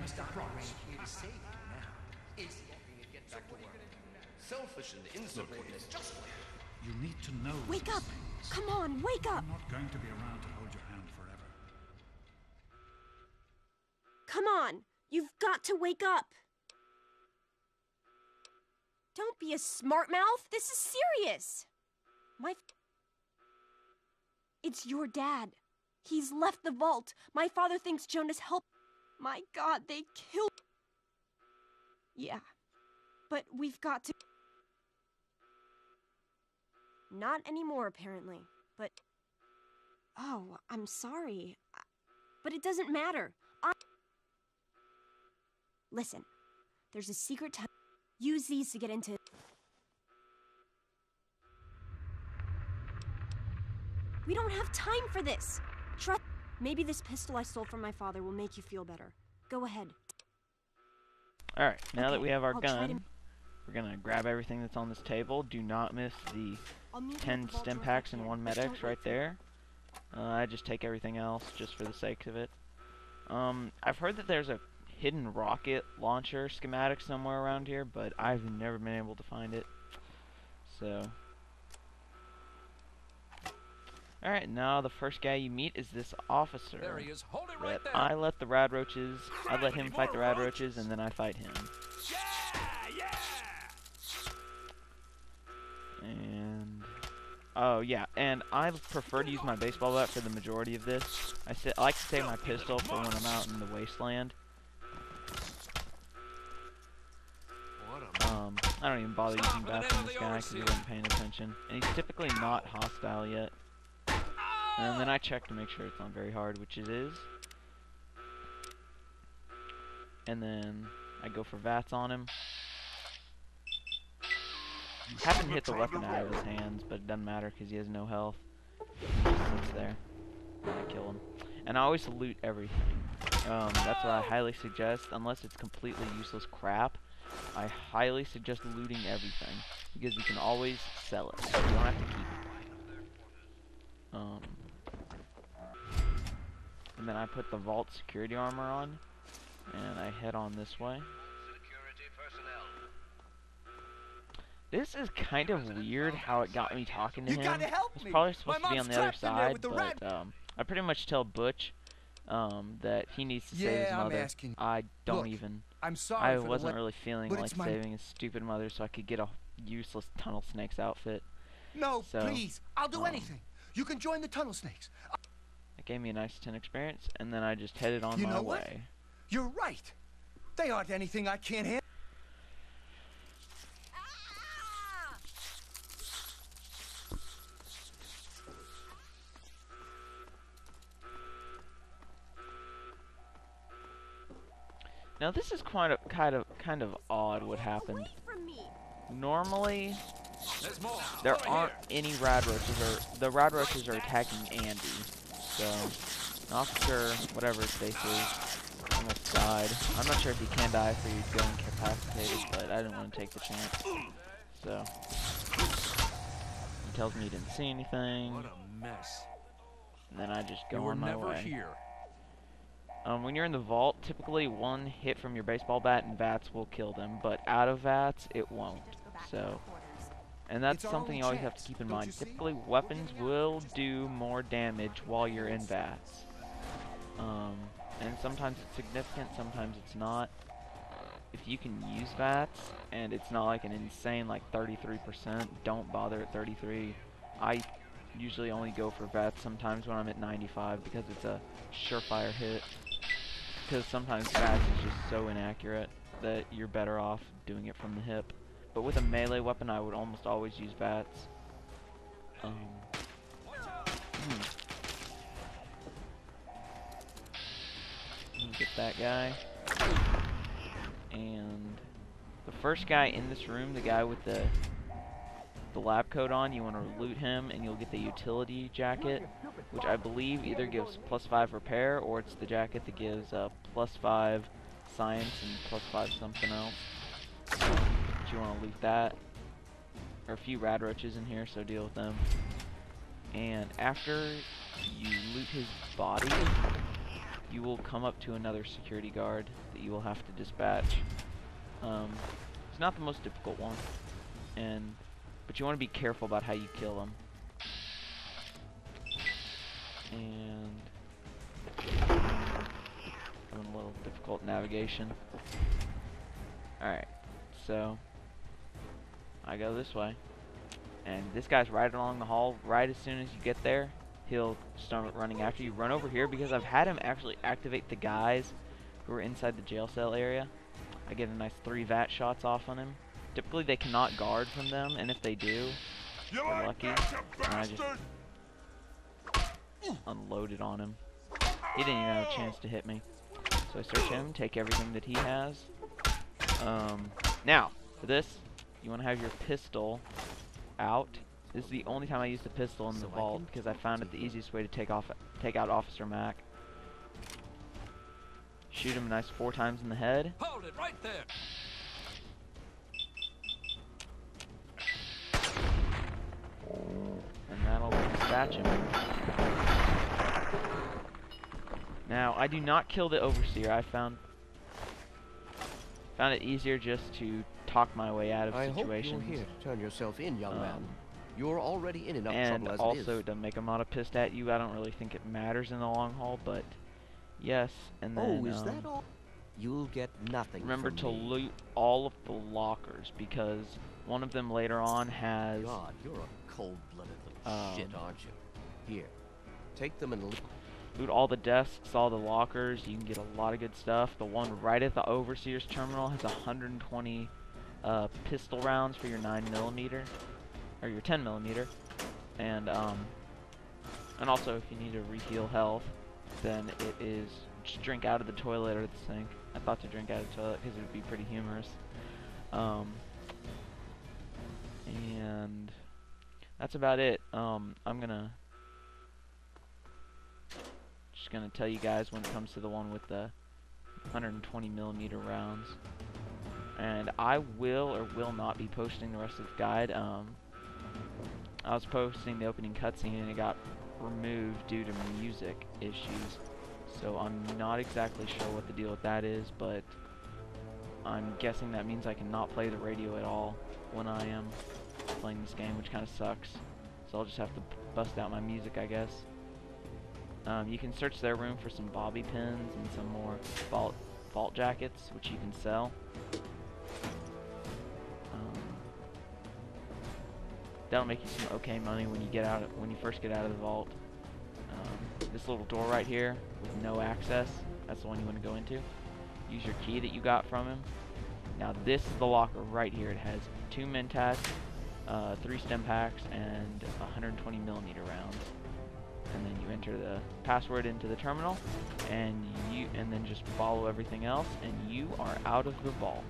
Mr. Bronze here to save you now. Is getting it back to work. Selfish and insubordinate, just like You need to know. Wake up! Come on, wake up! I'm not going to be around to hold your hand forever. Come on! You've got to wake up! Don't be a smart mouth! This is serious! It's your dad. He's left the vault. My father thinks Jonas helped. My God, they killed... Yeah. But we've got to... Not anymore, apparently. But... Oh, I'm sorry. But it doesn't matter. Listen. There's a secret tunnel. Use these to get into... We don't have time for this. Trust... Maybe this pistol I stole from my father will make you feel better. Go ahead. Alright, now that we have our gun, we're gonna grab everything that's on this table. Do not miss the 10 stim packs and 1 Med-X right there. I just take everything else just for the sake of it. I've heard that there's a hidden rocket launcher schematic somewhere around here, but I've never been able to find it. So... Alright, now the first guy you meet is this officer. There he is. Hold it right there. I let the rad roaches, I let him fight the rad roaches, and then I fight him. Yeah! And oh yeah, and I prefer to use my baseball bat for the majority of this. I like to save my pistol for when I'm out in the wasteland. I don't even bother using bats on this guy because he wasn't paying attention, and he's typically not hostile yet. And then I check to make sure it's not very hard, which it is. And then I go for VATS on him. Haven't hit the weapon out of his hands, but it doesn't matter because he has no health. It's there. I kill him. And I always loot everything. That's what I highly suggest, unless it's completely useless crap. I highly suggest looting everything because you can always sell it. You don't have to keep it. And then I put the vault security armor on, and I head on this way. This is kind of weird how it got me talking to him. It's probably supposed to be on the other side, but I pretty much tell Butch that he needs to save his mother. I don't even. I'm sorry. I wasn't really feeling like saving his stupid mother, so I could get a useless Tunnel Snakes outfit. No, so, please, I'll do anything. You can join the Tunnel Snakes. It gave me a nice 10 experience, and then I just headed on my way. You're right. They aren't anything I can't handle. Now this is kind of odd what happened. Normally, there aren't any rad roaches, or the rad roaches are attacking Andy. So, officer, whatever his face is, almost died. I'm not sure if he can die if he's going incapacitated, but I didn't want to take the chance. So, he tells me he didn't see anything. What a mess. And then I just go on my way. When you're in the vault, typically one hit from your baseball bat and VATS will kill them, but out of VATS, it won't. So, and that's something you always have to keep in mind. Typically, weapons will do more damage while you're in VATS. And sometimes it's significant, sometimes it's not. If you can use VATS, and it's not like an insane, like 33%, don't bother at 33. I usually only go for VATS sometimes when I'm at 95 because it's a surefire hit. Because sometimes VATS is just so inaccurate that you're better off doing it from the hip. But with a melee weapon, I would almost always use VATS. Get that guy. And the first guy in this room, the guy with the lab coat on, you want to loot him and you'll get the utility jacket, which I believe either gives +5 repair or it's the jacket that gives +5 science and +5 something else. But you want to loot that. There are a few rad roaches in here, so deal with them. And after you loot his body, you will come up to another security guard that you will have to dispatch. It's not the most difficult one, but you want to be careful about how you kill them. And having a little difficult navigation. Alright, so I go this way. And this guy's right along the hall. Right as soon as you get there, he'll start running after you. Run over here because I've had him actually activate the guys who are inside the jail cell area. I get a nice 3 VAT shots off on him. Typically they cannot guard from them, and if they do, they're lucky. And I just unloaded on him. He didn't even have a chance to hit me. So I search him, take everything that he has. Now, for this, you want to have your pistol out. This is the only time I use the pistol in the vault because I found it the easiest way to take out Officer Mack. Shoot him a nice 4 times in the head. Hold it right there. And that'll dispatch him. Now, I do not kill the Overseer. I found it easier just to talk my way out of situations. I hope you're here to turn yourself in, young man. You're already in enough and trouble as also, it is. it doesn't make them not pissed at you. I don't really think it matters in the long haul, but yes. And then, oh, is that all? You'll get nothing. Remember from to me. loot all of the lockers because one of them later on has. God, you're a cold-blooded little shit, aren't you? Here, take them and loot all the desks, all the lockers. You can get a lot of good stuff. The one right at the Overseer's terminal has 120 pistol rounds for your 9mm or your 10mm, and also if you need to reheal health, then it is just drink out of the toilet or the sink. I thought to drink out of the toilet because it would be pretty humorous. And that's about it. I'm just gonna tell you guys when it comes to the one with the 120mm rounds, and I will or will not be posting the rest of the guide. I was posting the opening cutscene and it got removed due to music issues, so I'm not exactly sure what the deal with that is, but I'm guessing that means I cannot play the radio at all when I am playing this game, which kind of sucks. So I'll just have to bust out my music, I guess. You can search their room for some bobby pins and some more vault jackets, which you can sell. That'll make you some okay money when you first get out of the vault. This little door right here with no access, that's the one you want to go into. Use your key that you got from him. Now this is the locker right here. It has 2 Mentats, 3 stem packs, and 120mm rounds. And then you enter the password into the terminal, and then just follow everything else, and you are out of the vault.